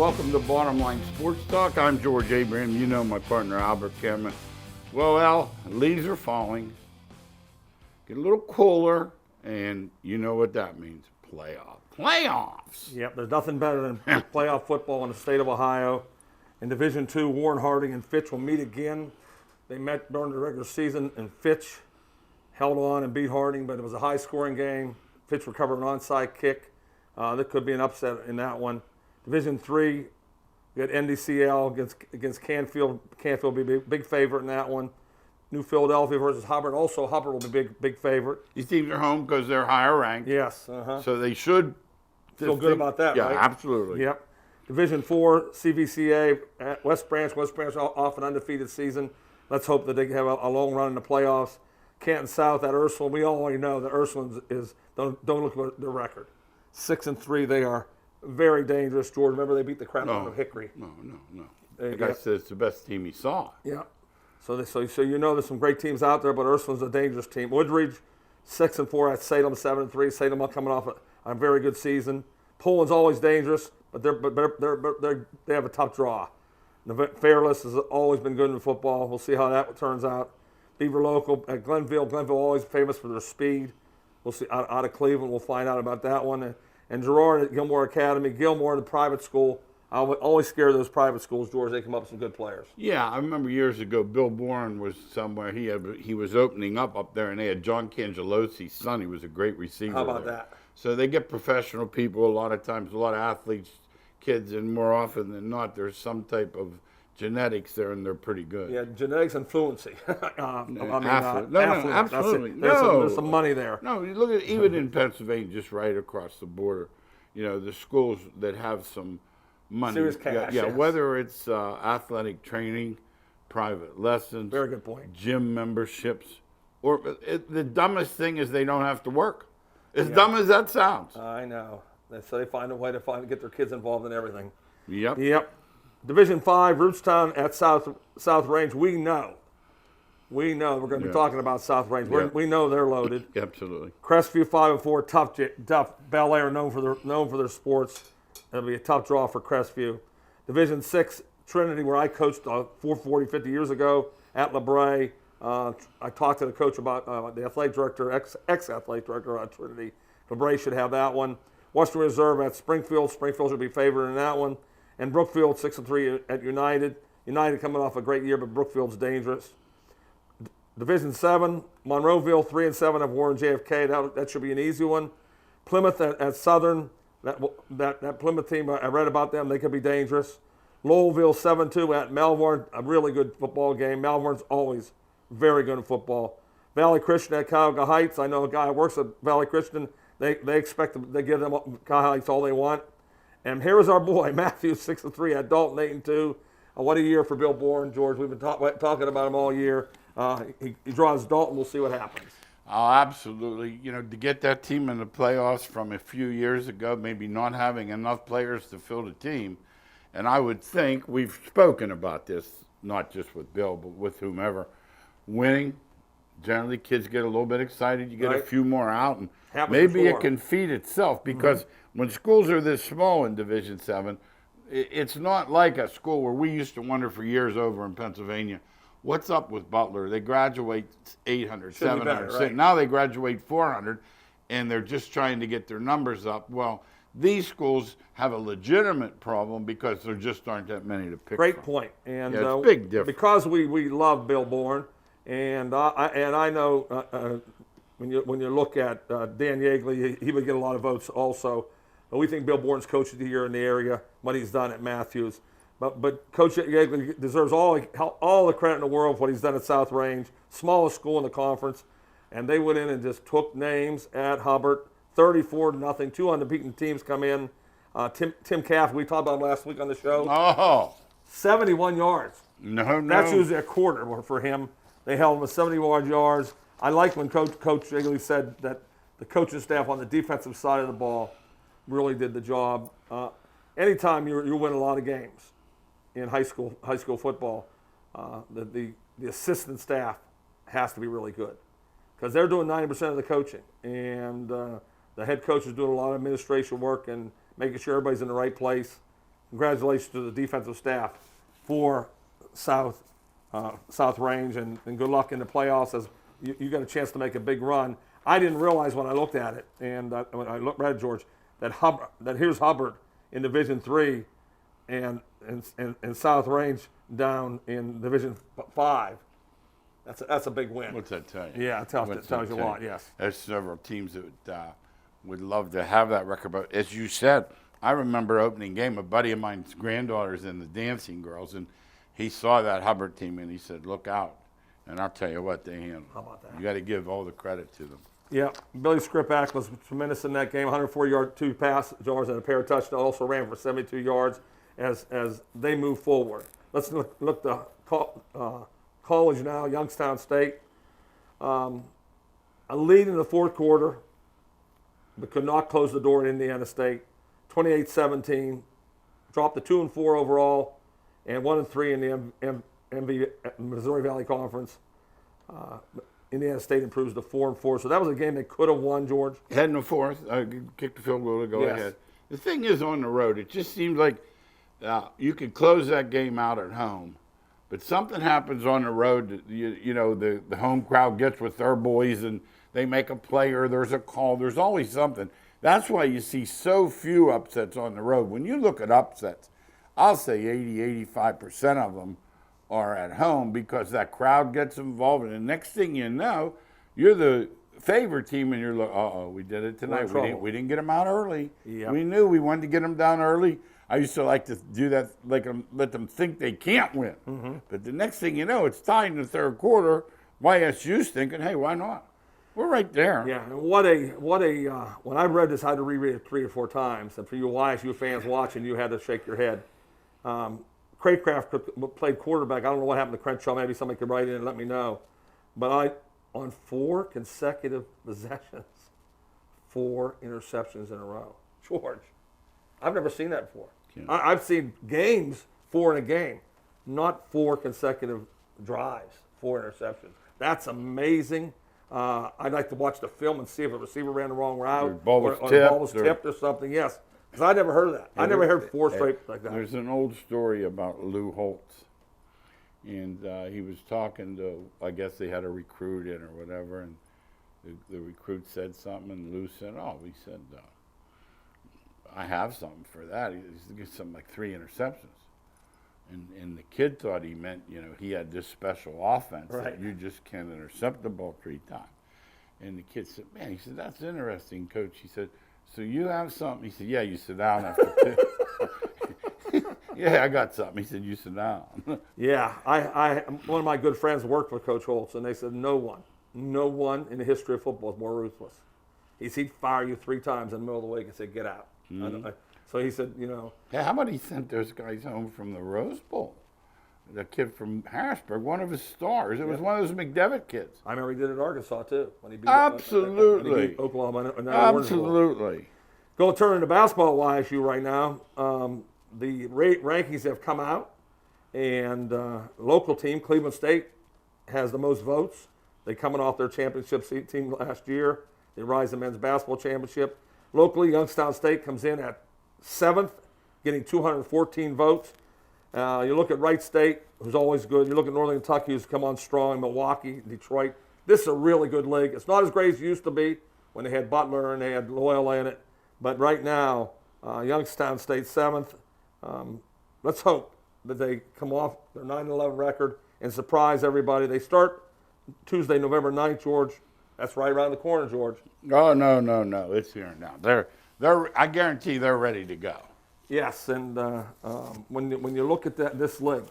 welcome to Bottom Line Sports Talk. I'm George Abraham. You know my partner Albert Cameron. Well, Al, leaves are falling. Get a little cooler, and you know what that means. Playoffs. Yep, there's nothing better than playoff football in the state of Ohio. In Division II, Warren Harding and Fitch will meet again. They met during the regular season, and Fitch held on and beat Harding, but it was a high-scoring game. Fitch recovered an onside kick. There could be an upset in that one. Division III, we got NDCL against Canfield. Canfield will be a big favorite in that one. New Philadelphia versus Hubbard. Also, Hubbard will be big favorite. These teams are home because they're higher ranked. Yes. So they should feel good about that, yeah, right? Yeah, absolutely. Yep. Division IV, CVCA, at West Branch. West Branch off an undefeated season. Let's hope that they have a long run in the playoffs. Canton South at Ursuline. We already know that Ursuline don't look at their record. 6-3. They are very dangerous. George, remember they beat the crap out of Hickory. No. The guy said it's the best team he saw. Yeah. So you know there's some great teams out there, but Ursuline's a dangerous team. Woodridge, 6-4 at Salem, 7-3. Salem coming off a very good season. Poland's always dangerous, but they have a tough draw. Fairless has always been good in football. We'll see how that turns out. Beaver Local at Glenville. Glenville always famous for their speed. We'll see out of Cleveland. We'll find out about that one. And Gerard at Gilmore Academy. Gilmore, the private school. I always scare those private schools, George. They come up with some good players. Yeah, I remember years ago, Bill Bourne was somewhere. He was opening up there, and they had John Cangelosi's son. He was a great receiver. How about there. that? So they get professional people a lot of times, a lot of athletes, kids, and more often than not, there's some type of genetics there, and they're pretty good. Yeah, genetics and fluency. Absolutely. There's some money there. No, you look at even in Pennsylvania, just right across the border, the schools that have some money. Serious cash. Yeah, yes. whether it's athletic training, private lessons, Very good point. Gym memberships, or the dumbest thing is they don't have to work. As dumb as that sounds. I know. So they find a way to get their kids involved in everything. Yep. Division 5, Rootstown at South Range. We know we're going to be talking about South Range. We know they're loaded. Absolutely. Crestview 5-4, tough. Bel Air known for their sports. It'll be a tough draw for Crestview. Division 6, Trinity, where I coached 50 years ago at LeBray. I talked to the coach about the athletic director, ex-athletic director at Trinity. LeBray should have that one. Western Reserve at Springfield. Springfield should be favored in that one. And Brookfield, 6-3 at United. United coming off a great year, but Brookfield's dangerous. Division 7, Monroeville, 3-7 of Warren JFK. That should be an easy one. Plymouth at Southern. That Plymouth team, I read about them. They could be dangerous. Lowellville, 7-2 at Melbourne. A really good football game. Melbourne's always very good in football. Valley Christian at Cuyahoga Heights. I know a guy who works at Valley Christian. They expect they give them Cuyahoga Heights all they want. And here's our boy, Matthew, 6-3 at Dalton, 8-2. What a year for Bill Bourne, George. We've been talking about him all year. He draws Dalton. We'll see what happens. Oh, absolutely. To get that team in the playoffs from a few years ago, maybe not having enough players to fill the team. And I would think, we've spoken about this, not just with Bill, but with whomever. Winning, generally kids get a little bit excited. You get a few more out, and maybe it can feed itself because when schools are this small in Division 7, it's not like a school where we used to wonder for years over in Pennsylvania, what's up with Butler? They graduate 800, 700. Right? Now they graduate 400, and they're just trying to get their numbers up. Well, these schools have a legitimate problem because there just aren't that many to pick Great from. point. And it's a big difference. Because we love Bill Bourne, and I know when you look at Dan Yeagley, he would get a lot of votes also. But we think Bill Bourne's coach of the year in the area, what he's done at Matthews. But Coach Yeagley deserves all the credit in the world for what he's done at South Range, smallest school in the conference. And they went in and just took names at Hubbard, 34-0. 2 unbeaten teams come in. Tim Caff, we talked about him last week on the show. Oh. 71 yards. No. That's usually a quarter for him. They held him with 71 yards. I like when Coach Yeagley said that the coaching staff on the defensive side of the ball really did the job. Anytime you win a lot of games in high school football, the assistant staff has to be really good because they're doing 90% of the coaching, and the head coach is doing a lot of administration work and making sure everybody's in the right place. congratulations to the defensive staff for South Range, and good luck in the playoffs as you got a chance to make a big run. I didn't realize when I looked at it, and when I read George, that here's Hubbard in Division III, and South Range down in Division 5. That's a big win. What's that tell you? Yeah, it tells you a lot. Yes. There's several teams that would love to have that record, but as you said, I remember opening game. A buddy of mine's granddaughter's in the dancing girls, and he saw that Hubbard team, and he said, "Look out!" And I'll tell you what, they handled. How about that? You got to give all the credit to them. Yeah, Billy Skripak was tremendous in that game. 104-yard, 2 pass yards, and a pair of touchdowns. Also ran for 72 yards as they move forward. Let's look the college now, Youngstown State. A lead in the fourth quarter, but could not close the door at Indiana State. 28-17, dropped to 2-4 overall, and 1-3 in the MV Missouri Valley Conference. Indiana State improves to 4-4. So that was a game they could have won, George. Head in the fourth, kicked the field goal to go ahead. The thing is, on the road, it just seems like you could close that game out at home, but something happens on the road. That, the home crowd gets with their boys and they make a play or there's a call. There's always something. That's why you see so few upsets on the road. When you look at upsets, I'll say 80-85% of them are at home because that crowd gets involved. And the next thing you know, you're the favorite team and you're like, we did it tonight. We didn't get them out early. Yep. We knew we wanted to get them down early. I used to like to do that, let them think they can't win. Mm-hmm. But the next thing you know, it's tied in the third quarter. YSU's thinking, hey, why not? We're right there. Yeah, and when I read this, I had to reread it 3 or 4 times. And for you YSU fans watching, you had to shake your head. Craycraft played quarterback. I don't know what happened to Crenshaw. Maybe somebody could write in and let me know. But on 4 consecutive possessions, 4 interceptions in a row. George, I've never seen that before. Yeah. I've seen games 4 in a game, not 4 consecutive drives, 4 interceptions. That's amazing. I'd like to watch the film and see if a receiver ran the wrong route or the ball was tipped or something. Yes, because I never heard of that. I never heard 4 straight like that. There's an old story about Lou Holtz, and he was talking to, I guess they had a recruit in or whatever, and the recruit said something, and Lou said, he said, I have something for that. He said something like 3 interceptions. And the kid thought he meant, he had this special offense that you just can't intercept the ball 3 times. And the kid said, man, he said, that's interesting, Coach. He said, so you have something? He said, yeah, you sit down after 2. Yeah, I got something. He said, you sit down. Yeah, one of my good friends worked for Coach Holtz, and they said no one in the history of football is more ruthless. He'd fire you 3 times in the middle of the week and say, get out. Mm-hmm. So he said, Hey, how about he sent those guys home from the Rose Bowl? The kid from Harrisburg, one of his stars. It was one of those McDevitt kids. I remember he did it at Arkansas, too. When he beat Absolutely. When he beat Oklahoma. Absolutely. Going to turn into basketball YSU right now. The rankings have come out, and local team, Cleveland State, has the most votes. They're coming off their championship team last year. They rise the men's basketball championship. Locally, Youngstown State comes in at 7th, getting 214 votes. You look at Wright State, who's always good. You look at Northern Kentucky, who's come on strong. Milwaukee, Detroit. This is a really good league. It's not as great as it used to be when they had Butler and they had Loyola in it. But right now, Youngstown State 7th. Let's hope that they come off their 9-11 record and surprise everybody. They start Tuesday, November 9th, George. That's right around the corner, George. Oh, no. It's here now. I guarantee they're ready to go. Yes, and when you look at this league,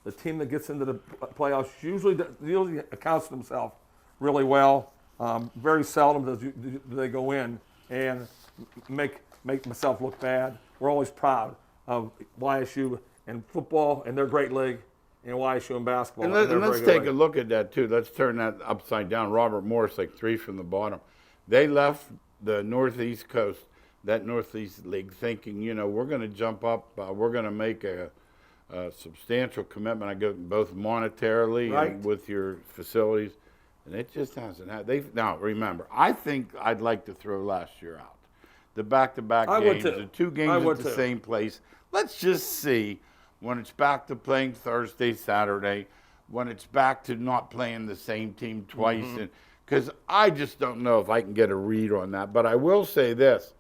the team that gets into the playoffs usually accounts for themselves really well. Very seldom do they go in and make myself look bad. We're always proud of YSU in football and their great league, and YSU in basketball. And let's take a look at that, too. Let's turn that upside down. Robert Morris, like 3 from the bottom. They left the Northeast Coast, that Northeast League, thinking, we're going to jump up. We're going to make a substantial commitment, I go both monetarily and with your facilities. And it just hasn't happened. Now, remember, I think I'd like to throw last year out. the back-to-back I would games, too. the 2 I games would at the too. same place. Let's just see when it's back to playing Thursday, Saturday, when it's back to not playing the same team twice. Mm-hmm. Because I just don't know if I can get a read on that. But I will say this.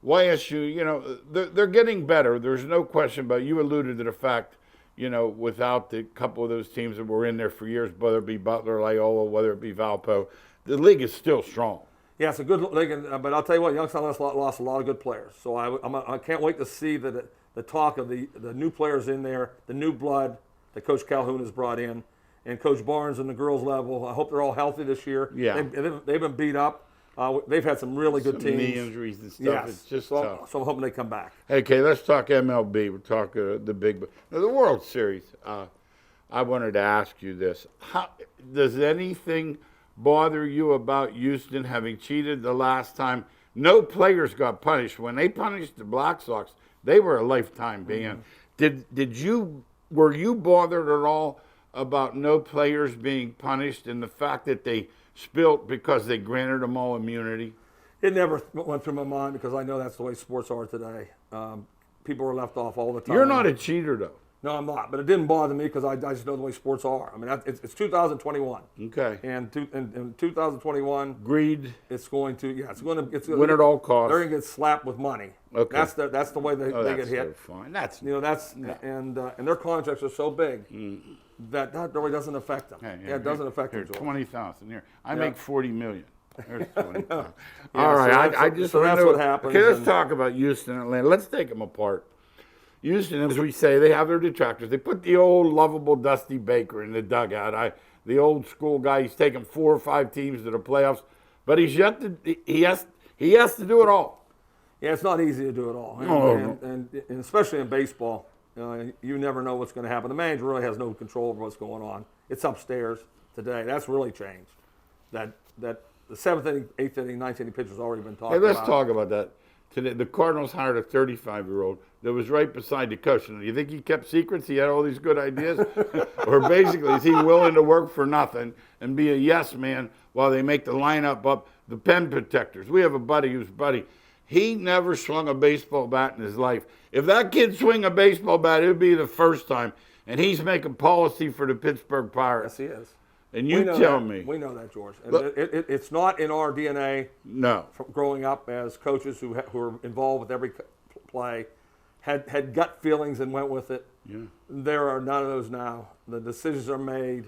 YSU, they're getting better. There's no question, but you alluded to the fact, without the couple of those teams that were in there for years, whether it be Butler, Loyola, whether it be Valpo, the league is still strong. Yeah, it's a good league, but I'll tell you what, Youngstown lost a lot of good players. So I can't wait to see the talk of the new players in there, the new blood that Coach Calhoun has brought in, and Coach Barnes and the girls level. I hope they're all healthy this year. Yeah. They've been beat up. They've had some really good teams. Knee injuries and stuff. Yes. It's just so, tough. So I'm hoping they come back. Okay, let's talk MLB. We'll talk the big, the World Series. I wanted to ask you this: does anything bother you about Houston having cheated the last time? No players got punished. When they punished the Black Sox, they were a lifetime ban. Were you bothered at all about no players being punished and the fact that they spilt because they granted them all immunity? It never went through my mind because I know that's the way sports are today. People are left off all the time. You're not a cheater, though. No, I'm not. But it didn't bother me because I just know the way sports are. I mean, it's 2021. Okay. And in 2021, Agreed. it's going to Win at all costs. They're going to get slapped with money. Okay. That's the way they get hit. So fine. That's And their contracts are so big that really doesn't affect them. It doesn't affect them. 20,000 here. I make 40 million. There's 20,000. Yeah, All right. so that's what happens. Okay, let's talk about Houston and Atlanta. Let's take them apart. Houston, as we say, they have their detractors. They put the old lovable Dusty Baker in the dugout. The old school guy. He's taken 4 or 5 teams to the playoffs, but he has to do it all. Yeah, it's not easy to do it all, and especially in baseball, you never know what's going to happen. The manager really has no control over what's going on. It's upstairs today. That's really changed. That the 7th inning, 8th inning, 9th inning pitcher's already been talked about. Hey, let's talk about that. Today, the Cardinals hired a 35-year-old that was right beside the coach. And do you think he kept secrets? He had all these good ideas? Or basically, is he willing to work for nothing and be a yes man while they make the lineup up? The pen protectors. We have a buddy he never swung a baseball bat in his life. If that kid swing a baseball bat, it would be the first time. And he's making policy for the Pittsburgh Pirates. Yes, he is. And you tell me. We know that, George. And it's not in our DNA. No. From growing up as coaches who were involved with every play, had gut feelings and went with it. Yeah. There are none of those now. The decisions are made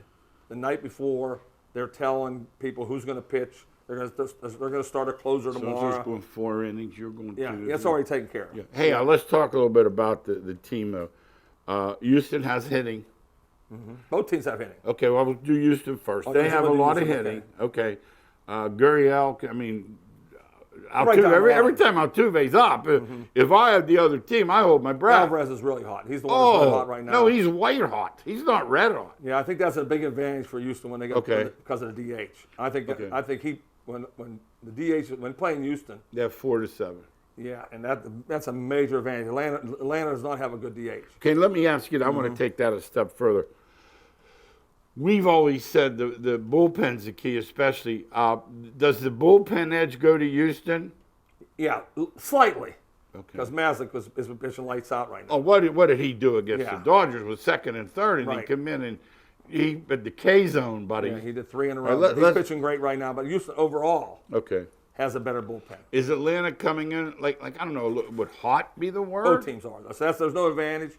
the night before. They're telling people who's going to pitch. They're going to start a closer tomorrow. So it's going 4 innings. You're going 2. Yeah, it's already taken care of. Yeah. Hey, let's talk a little bit about the team, though. Houston has hitting. Mm-hmm. Both teams have hitting. Okay, well, we'll do Houston first. They have a lot of hitting. Okay. Gurriel, every time Altuve's up, if I have the other team, I hold my breath. Alvarez is really hot. He's the one that's red hot right now. No, he's white hot. He's not red hot. Yeah, I think that's a big advantage for Houston when they go because of the DH. I think when the DH when playing Houston. They have 4 to 7. Yeah, and that's a major advantage. Atlanta does not have a good DH. Okay, let me ask you. I want to take that a step further. We've always said the bullpen's the key, especially. Does the bullpen edge go to Houston? Yeah, slightly. Okay. Because Mazlick is pitching lights out right now. Oh, what did he do against the Dodgers? Was 2nd and 3rd, and he come in and he but the K zone, buddy. Yeah, he did 3 in a row. He's pitching great right now, but Houston overall has a better bullpen. Is Atlanta coming in like I don't know? Would hot be the word? Both teams are. So there's no advantage.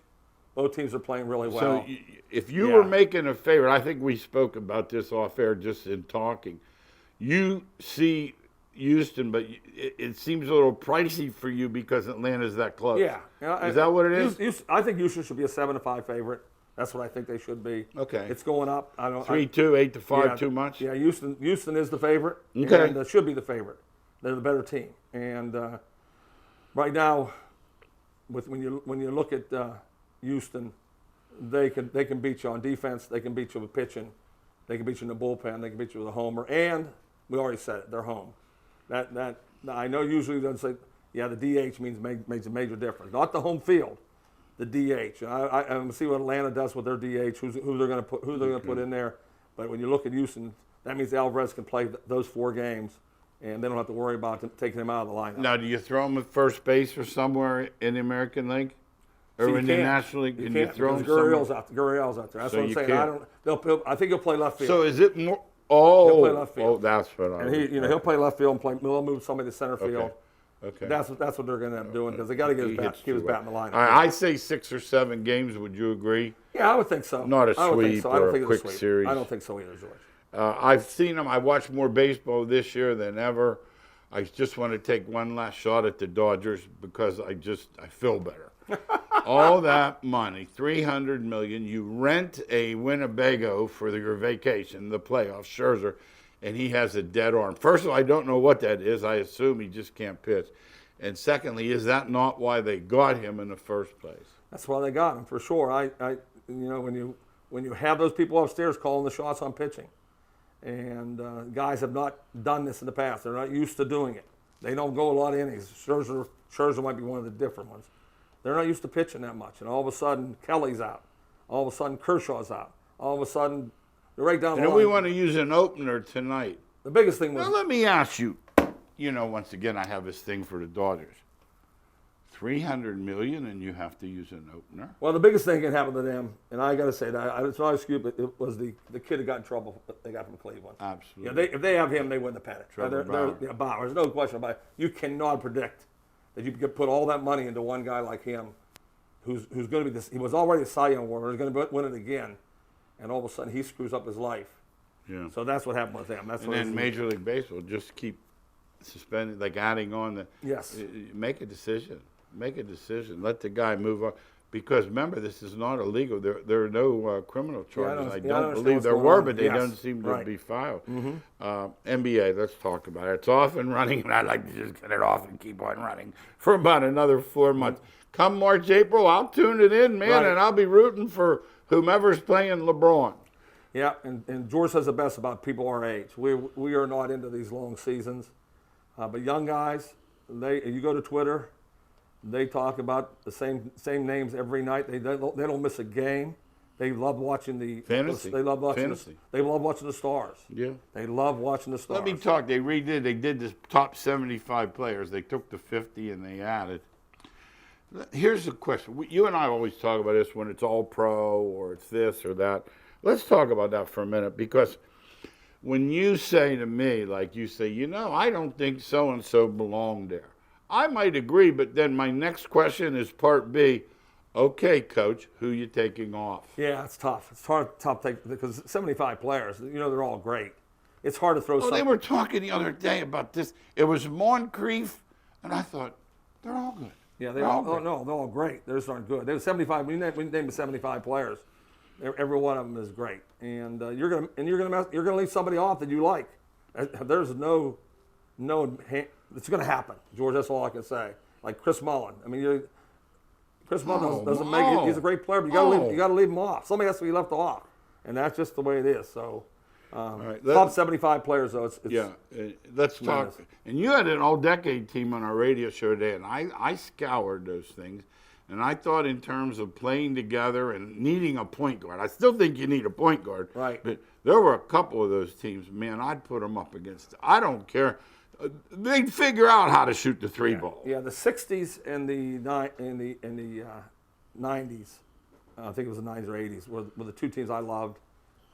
Both teams are playing really well. So if you were making a favorite, I think we spoke about this off air just in talking. You see Houston, but it seems a little pricey for you because Atlanta's that close. Yeah. Is that what it is? I think Houston should be a 7-5 favorite. That's what I think they should be. Okay. It's going up. 3-2, 8-5, too much? Yeah, Houston is the favorite. Okay. And should be the favorite. They're the better team. And right now, when you look at Houston, they can beat you on defense. They can beat you with pitching. They can beat you in the bullpen. They can beat you with a homer. And we already said it, they're home. That I know usually doesn't say, yeah, the DH makes a major difference. Not the home field, the DH. I'm going to see what Atlanta does with their DH, who they're going to put in there. But when you look at Houston, that means Alvarez can play those 4 games, and they don't have to worry about taking him out of the lineup. Now, do you throw him at first base or somewhere in the American League? Or So in the National League? Can you throw him Gurriel's somewhere? Gurriel's out there. That's So what I'm you saying. can't. I think he'll play left field. So is it more? Oh, He'll play left field. that's what I. And he'll play left field and he'll move somebody to center field. Okay. That's what they're going to end up doing because they got to get He hits keep his too bat in the well. lineup. All right, I'd say 6 or 7 games. Would you agree? Yeah, I would think so. Not a I would think sweep so. I don't or a think quick it's a sweep. series. I don't think so either, George. I've seen him. I watched more baseball this year than ever. I just want to take one last shot at the Dodgers because I feel better. All that money, $300 million. You rent a Winnebago for your vacation, the playoffs, Scherzer, and he has a dead arm. First of all, I don't know what that is. I assume he just can't pitch. And secondly, is that not why they got him in the first place? That's why they got him for sure. When you have those people upstairs calling the shots on pitching, and guys have not done this in the past. They're not used to doing it. They don't go a lot of innings. Scherzer might be one of the different ones. They're not used to pitching that much, and all of a sudden Kelly's out. All of a sudden Kershaw's out. All of a sudden they're right down the And line. we want to use an opener tonight. The biggest thing was. Now let me ask you. Once again, I have this thing for the Dodgers. $300 million, and you have to use an opener. Well, the biggest thing that happened to them, and I got to say that it's not an excuse, but it was the kid who got in trouble. They got from Cleveland. Absolutely. Yeah, if they have him, they win the pennant. Bauer. Bauer. There's no question about it. You cannot predict that you could put all that money into one guy like him, who's going to be this. He was already a Cy Young winner. He's going to win it again, and all of a sudden he screws up his life. Yeah. So that's what happened with them. That's And what then Major League Baseball just keep suspending, like adding on the. Yes. Make a decision. Make a decision. Let the guy move on. Because remember, this is not illegal. There are no criminal charges. I don't believe there were, but they don't seem to be filed. NBA, let's talk about it. It's off and running, and I'd like to just get it off and keep on running for about another 4 months. Come March, April, I'll tune it in, man, and I'll be rooting for whomever's playing LeBron. Yeah, and George says the best about people our age. We are not into these long seasons, but young guys, you go to Twitter. They talk about the same names every night. They don't miss a game. They love watching the fantasy. They love watching fantasy. They love watching the stars. Yeah. They love watching the stars. Let me talk. They did the top 75 players. They took the 50 and they added. Here's the question. You and I always talk about this when it's all pro or it's this or that. Let's talk about that for a minute, because when you say to me, like you say, I don't think so-and-so belonged there. I might agree, but then my next question is part B. Okay, coach, who you taking off? Yeah, it's tough. It's tough because 75 players, they're all great. It's hard to throw. They were talking the other day about this. It was Moncrief, and I thought they're all good. Yeah, they're all great. They're just aren't good. There's 75. We named the 75 players. Every one of them is great, and you're gonna leave somebody off that you like. There's no. It's going to happen, George. That's all I can say. Like Chris Mullin. I mean, Chris Mullin doesn't make it. He's a great player, but you got to leave him off. Somebody has to be left off, and that's just the way it is. So, right, top 75 players, though. Let's talk. And you had an all-decade team on our radio show today, and I scoured those things, and I thought in terms of playing together and needing a point guard. I still think you need a point guard. Right. But there were a couple of those teams. Man, I'd put them up against. I don't care. They'd figure out how to shoot the three ball. Yeah, the 60s and the 90s, I think it was the 90s or 80s, were the two teams I loved.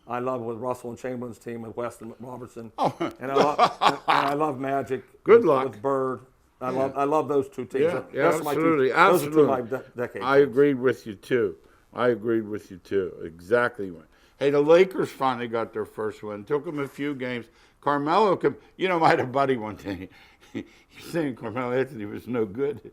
I loved with Russell and Chamberlain's team with West and Robertson. Oh. And I love Magic. Good luck. With Bird. I love those two teams. Yeah, absolutely. Those are two of my decades. I agreed with you too. Exactly. Hey, the Lakers finally got their first win. Took them a few games. Carmelo, I had a buddy one day. He's saying Carmelo Anthony was no good.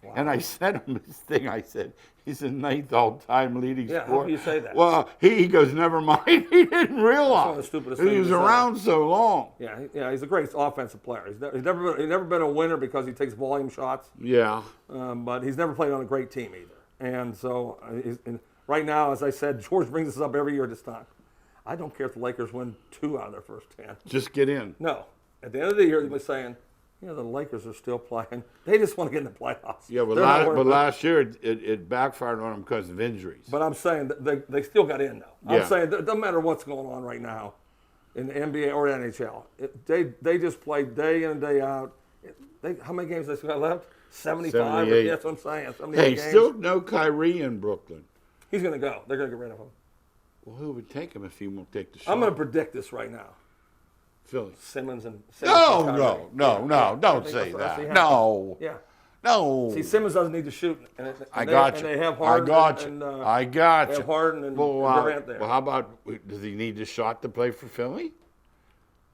Wow. And I sent him this thing. I said, he's the 9th all-time leading scorer. How do you say that? Well, he goes, never mind. He didn't realize. That's one of the stupidest he was around so long. Yeah, he's a great offensive player. He's never been a winner because he takes volume shots. Yeah. But he's never played on a great team either. And so right now, as I said, George brings this up every year at this time. I don't care if the Lakers win 2 out of their first 10. Just get in. No. At the end of the year, they'll be saying, the Lakers are still playing. They just want to get in the playoffs. Yeah, but last year it backfired on them because of injuries. But I'm saying they still got in, though. I'm saying it doesn't matter what's going on right now. in the NBA or NHL. They just play day in and day out. How many games they got left? 75. 78. That's what I'm saying. 78 Hey, games. still no Kyrie in Brooklyn. He's going to go. They're going to get rid of him. Well, who would take him if he won't take the shot? I'm going to predict this right now. Philly. Simmons and No, Kyrie. don't think say that's what I see that. happening. No, Yeah. no. See, Simmons doesn't need to shoot. And I got you. And they have I Harden. got you. And, I got they you. have Harden and Well, Durant there. well, how about, does he need the shot to play for Philly?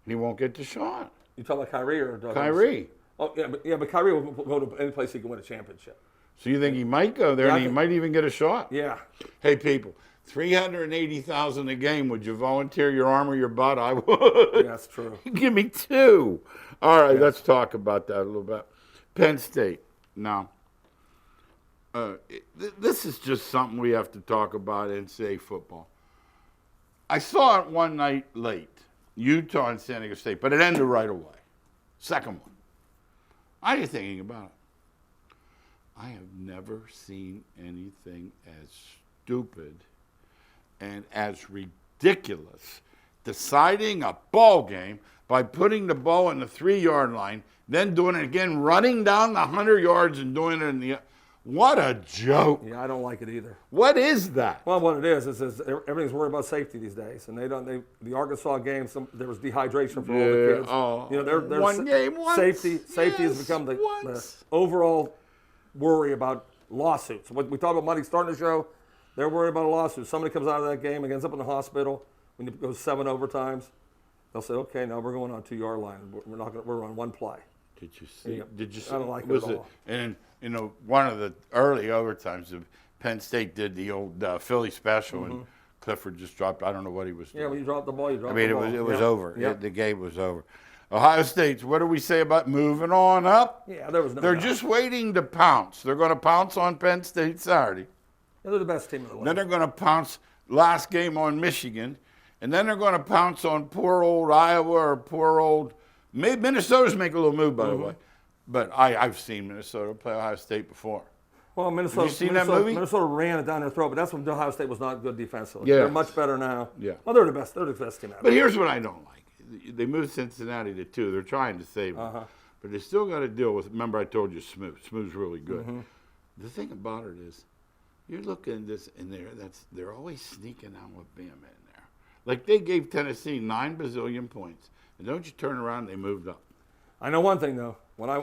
He won't get the shot. You talking about Kyrie or Douglas? Kyrie. Oh, yeah, but Kyrie will go to any place he can win a championship. So you think he might go there Yeah, and he might even get a shot? Yeah. Hey, people, $380,000 a game. Would you volunteer your arm or your butt? I would. Yeah, that's true. Give me two. All right, let's talk about that a little bit. Penn State. Now, this is just something we have to talk about in NCAA football. I saw it one night late, Utah and San Diego State, but it ended right away. Second one. How are you thinking about it? I have never seen anything as stupid and as ridiculous deciding a ball game by putting the ball in the 3-yard line, then doing it again, running down the 100 yards and doing it in the. What a joke! Yeah, I don't like it either. What is that? Well, what it is everything's worried about safety these days, and the Arkansas game, there was dehydration for all the kids. Oh, they're one game, once. Safety Yes, has become the once. overall worry about lawsuits. What we talked about Monday starting the show, they're worried about a lawsuit. Somebody comes out of that game and ends up in the hospital when it goes 7 overtimes. They'll say, okay, now we're going on 2-yard line. We're on one play. Did you see? Yeah. Did you see? I don't like it was at all. And one of the early overtimes, Penn State did the old Philly special, and Clifford just dropped. I don't know what he was doing. Yeah, when you drop the ball, you drop I mean, the ball. it was Yeah. over. Yeah. The game was over. Ohio State. What do we say about moving on up? Yeah, there was no They're doubt. just waiting to pounce. They're going to pounce on Penn State Saturday. Yeah, they're the best team in the league. Then they're going to pounce last game on Michigan, and then they're going to pounce on poor old Iowa or poor old. Minnesota's make a little move, by the way. But I've seen Minnesota play Ohio State before. Well, Minnesota, Have you seen that movie? Minnesota ran it down their throat, but that's when Ohio State was not good defensively. Yeah. They're much better now. Yeah. Well, they're the best. They're the best team out But there. here's what I don't like. They moved Cincinnati to 2. They're trying to save them. But they still got to deal with, remember I told you Smooth. Smooth's really good. The thing about it is, you're looking at this in there, they're always sneaking Alabama in there. Like they gave Tennessee 9 bazillion points. And don't you turn around, they moved up. I know one thing though.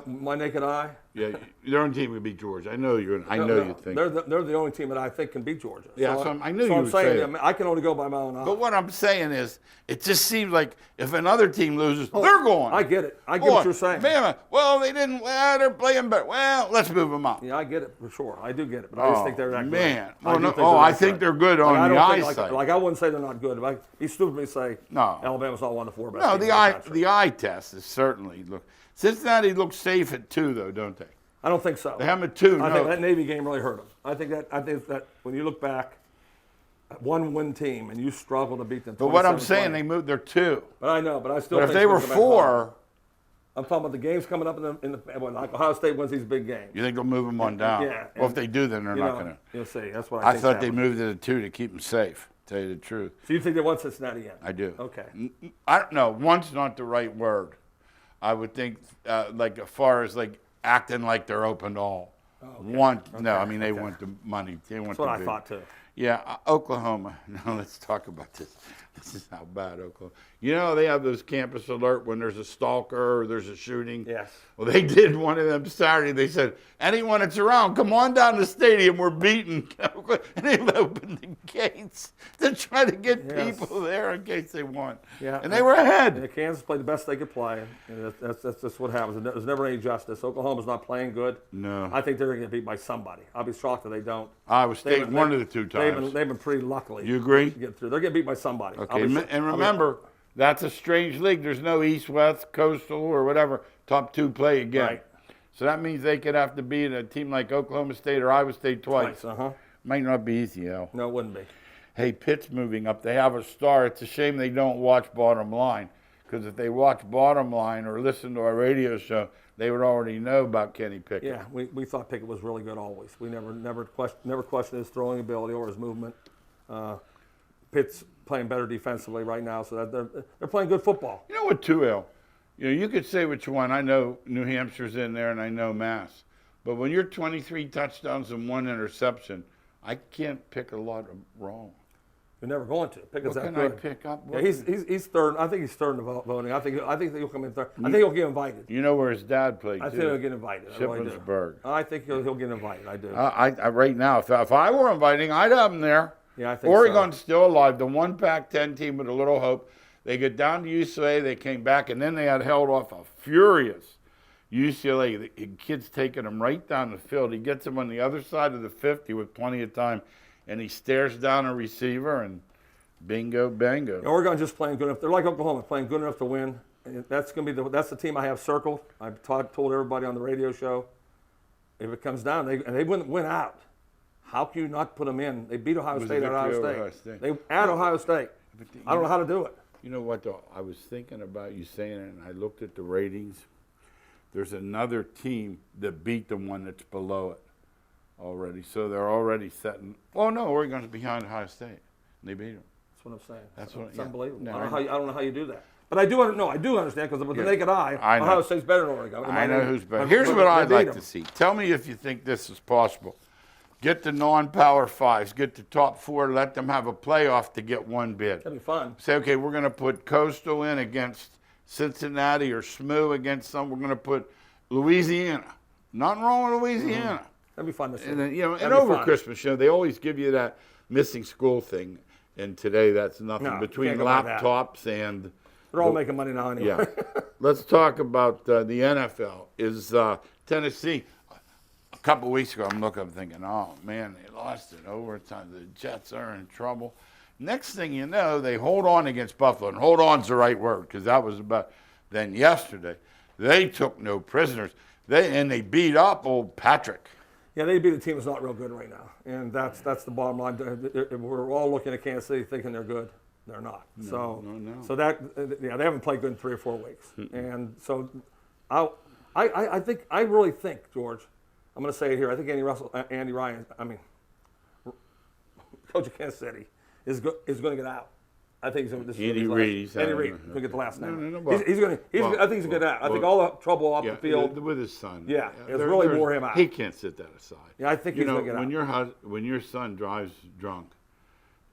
My naked eye. Yeah, their own team would beat Georgia. I know you're. I know you think. They're the only team that I think can beat Georgia. Yeah, so I knew you I'm would saying say that I can only go by my own eye. But what I'm saying is, it just seems like if another team loses, they're going. I get it. I get what you're saying. Bama, well, they didn't. Well, they're playing better. Well, let's move them up. Yeah, I get it for sure. I do get it, but I just think they're that good. Man. I think they're good Like, on I the don't think, eyesight. like I wouldn't say they're not good. Like, be stupid to say No. Alabama's not one of the 4 best. No, teams in country. the eye test is certainly look. Cincinnati looks safe at 2 though, don't they? I don't think so. They have them at 2. I No. think that Navy game really hurt them. I think that when you look back, one-win team and you struggle to beat them. But what I'm 27-20. saying, they moved. They're 2. But I know, but I still. But if think they were they're the best 4, I'm talking about the games coming up in the when like Ohio State wins these big games. you think they'll move them on down? Yeah, Well, if and, they do, then they're You not know, going to. you'll see. That's what I I think. thought they moved it to 2 to keep them safe. Tell you the truth. So you think they won Cincinnati in? I do. Okay. I don't know. One's not the right word. I would think, like, as far as like acting like they're open to all. One, no, I mean they want the money. They want That's what the I big. thought too. Yeah, Oklahoma. Now let's talk about this. This is how bad Oklahoma. You know they have those campus alert when there's a stalker or there's a shooting. Yes. Well, they did one of them Saturday. They said, anyone that's around, come on down to the stadium. We're beating. And they opened the gates to try to get Yes. people there in case they won. Yeah. And they were ahead. Yeah, Kansas played the best they could play, and that's just what happens. There's never any justice. Oklahoma's not playing good. No. I think they're going to get beat by somebody. I'll be shocked if they don't. Iowa State one of the 2 times. They've been pretty luckily. You agree? to get through. They're getting beat by somebody. Okay, and remember, that's a strange league. There's no East, West, Coastal, or whatever. Top 2 play again. Right. So that means they could have to beat a team like Oklahoma State or Iowa State twice. Might not be easy, though. No, it wouldn't be. Hey, Pitt's moving up. They have a star. It's a shame they don't watch Bottom Line, because if they watch Bottom Line or listen to our radio show, they would already know about Kenny Pickett. Yeah, we thought Pickett was really good always. We never questioned his throwing ability or his movement. Pitt's playing better defensively right now, so that they're playing good football. You know what, too, Al? You know, you could say what you want. I know New Hampshire's in there, and I know Mass. But when you're 23 touchdowns and 1 interception, I can't pick a lot of wrong. You're never going to. Pick What that can good. I pick up? Yeah, he's third. I think he's third in the voting. I think he'll come in third. I think he'll get invited. You know where his dad played, I too? think he'll get invited. I really do. Shippensburg. I think he'll get invited. I do. I right now, if I were inviting, I'd have him there. Yeah, I think Oregon's still alive. The one Pac-10 team with a little hope. They get down to UCLA. They came back, and then they had held off a furious UCLA. The kid's taking them right down the field. He gets them on the other side of the 50 with plenty of time, and he stares down a receiver, and bingo, bango. So. Oregon just playing good enough. They're like Oklahoma, playing good enough to win. And that's going to be that's the team I have circled. I've told everybody on the radio show. If it comes down, they win out. How can you not put them in? They beat Ohio State at Ohio State. They at Ohio State. I don't know how to do it. You know what, though? I was thinking about you saying it, and I looked at the ratings. There's another team that beat the one that's below it already. So they're already setting. Oh, no, Oregon's behind Ohio State. And they beat them. That's what I'm saying. It's unbelievable. No, I don't know how you do that. But I do understand because with the naked eye, Ohio State's better than Oregon. I know who's better. Here's what I'd like to see. Tell me if you think this is possible. Get the non-power fives, get the top 4, let them have a playoff to get one bid. That'd be fun. Say, okay, we're going to put Coastal in against Cincinnati or SMU against some. We're going to put Louisiana. Nothing wrong with Louisiana. That'd be fun to see. And then, and over Christmas, they always give you that missing school thing. And today, that's nothing between laptops and. They're all making money now anyway. Yeah. Let's talk about the NFL. Is Tennessee. A couple of weeks ago, I'm thinking, oh, man, they lost in overtime. The Jets are in trouble. Next thing you know, they hold on against Buffalo. And hold on's the right word because that was about then yesterday. They took no prisoners. They beat up old Patrick. Yeah, they beat a team that's not real good right now. And that's the bottom line. We're all looking at Kansas City thinking they're good. They're not. So they haven't played good in 3 or 4 weeks. And so I really think, George, I'm going to say it here. I think Andy Ryan, coach of Kansas City, is going to get out. I think Andy Reid going to get the last name. No. I think he's going to get out. I think all the trouble off the field with his son. Yeah, it's really wore him out. He can't sit that aside. Yeah, I think he's going to get out. When your son drives drunk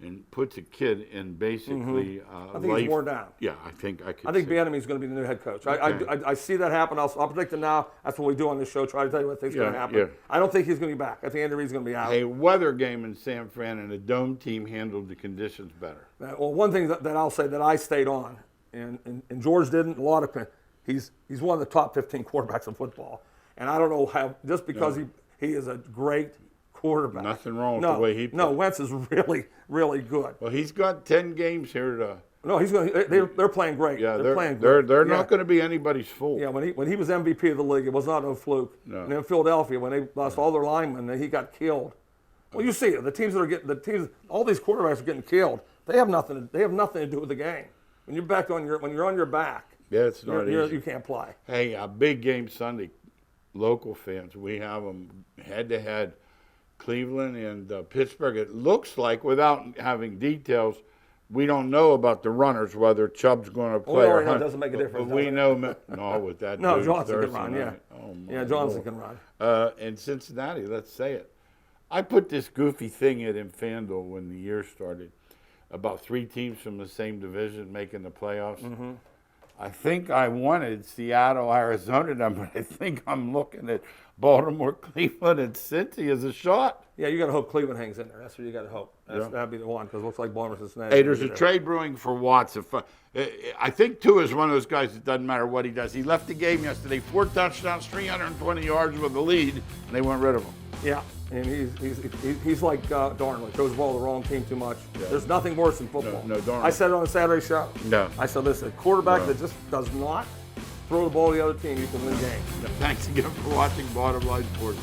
and puts a kid in basically I think he's worn down. Yeah, I think I could. I think Bieniemy's going to be the new head coach. I see that happen. I'll predict it now. That's what we do on this show. Try to tell you what I think is going to happen. Yeah. I don't think he's going to be back. I think Andy Reid's going to be out. A weather game in San Fran and a dome team handled the conditions better. Well, one thing that I'll say that I stayed on, and George didn't. A lot of he's one of the top 15 quarterbacks in football, and I don't know how just because he is a great quarterback. Nothing wrong with the way he plays. No, Wentz is really, really good. Well, he's got 10 games here to. No, he's going. They're playing great. Yeah, they're playing great. They're not going to be anybody's fool. Yeah, when he was MVP of the league, it was not no fluke. No. And in Philadelphia, when they lost all their linemen, he got killed. Well, you see it. All these quarterbacks are getting killed. They have nothing to do with the game. When you're on your back, it's not easy. You can't play. Hey, a big game Sunday. Local fans, we have them head to head. Cleveland and Pittsburgh. It looks like, without having details, we don't know about the runners, whether Chubb's going to play or not. It doesn't make a difference. But we know, with that. No, Johnson can run, yeah. Oh, Johnson can run. And Cincinnati, let's say it. I put this goofy thing in FanDuel when the year started, about 3 teams from the same division making the playoffs. Mm-hmm. I think I wanted Seattle, Arizona, but I think I'm looking at Baltimore, Cleveland, and Cincy as a shot. Yeah, you got to hope Cleveland hangs in there. That's what you got to hope. That'd be the one because it looks like Baltimore, Cincinnati. Hey, there's a trade brewing for Watts. I think Tua is one of those guys that doesn't matter what he does. He left the game yesterday, 4 touchdowns, 320 yards with a lead, and they went rid of him. Yeah, and he's like Darnold. He throws the ball to the wrong team too much. Yeah. There's nothing worse than football. No, Darnold. I said it on the Saturday show. No. I said, listen, a quarterback that just does not throw the ball to the other team, you can win games. Thanks again for watching Bottom Line Sports.